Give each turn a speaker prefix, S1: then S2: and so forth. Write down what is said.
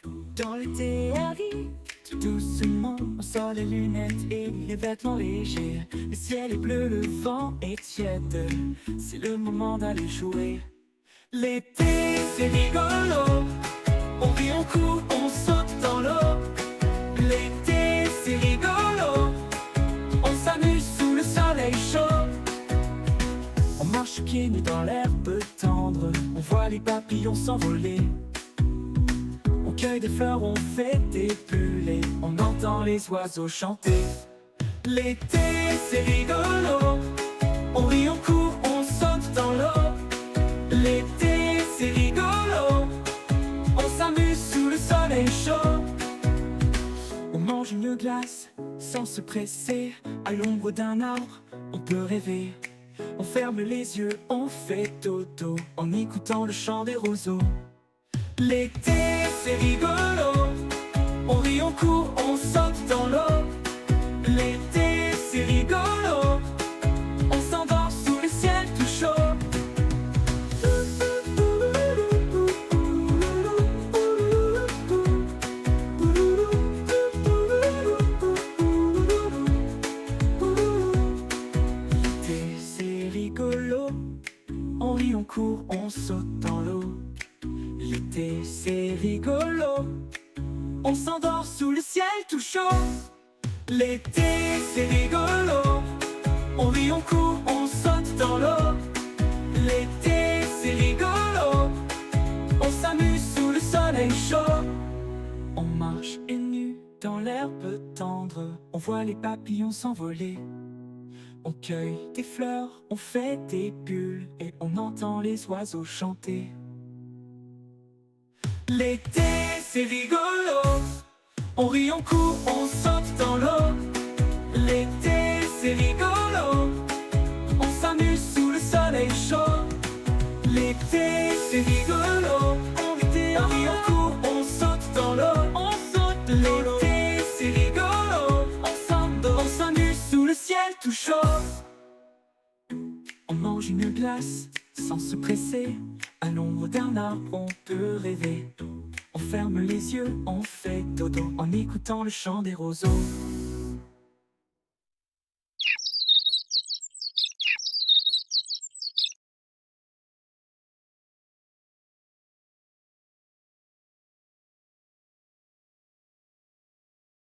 S1: Dans l'été arrive, tout doucement, on sort les lunettes et les vêtements légers. Le ciel est bleu, le vent est tiède, c'est le moment d'aller jouer. L'été c'est rigolo, on rit, on court, on saute dans l'eau. L'été c'est rigolo, on s'amuse sous le soleil chaud. On marche pieds nus dans l'herbe tendre, on voit les papillons s'envoler. On cueille des fleurs, on fait des bulles et on entend les oiseaux chanter. L'été c'est rigolo, on rit, on court, on saute dans l'eau. L'été c'est rigolo, on s'amuse sous le soleil chaud. On mange une glace sans se presser, à l'ombre d'un arbre, on peut rêver. On ferme les yeux, on fait dodo, en écoutant le chant des roseaux. L'été c'est rigolo, on rit, on court, on saute dans l'eau. L'été c'est rigolo, on s'endort sous le ciel tout chaud. L'été c'est rigolo, on rit, on court, on saute dans l'eau. L'été c'est rigolo, on s'endort sous le ciel tout chaud. L'été c'est rigolo, on rit, on court, on saute dans l'eau. L'été c'est rigolo, on s'amuse sous le soleil chaud. On marche et nu dans l'herbe tendre, on voit les papillons s'envoler. On cueille des fleurs, on fait des bulles et on entend les oiseaux chanter. L'été c'est rigolo, on rit, on court, on saute dans l'eau. L'été c'est rigolo, on s'amuse sous le soleil chaud. L'été c'est rigolo, on rit, on court, on saute dans l'eau. L'été c'est rigolo, on s'amuse sous le ciel tout chaud. On mange une glace sans se presser, à l'ombre d'un arbre on peut rêver. On ferme les yeux, on fait dodo, en écoutant le chant des roseaux.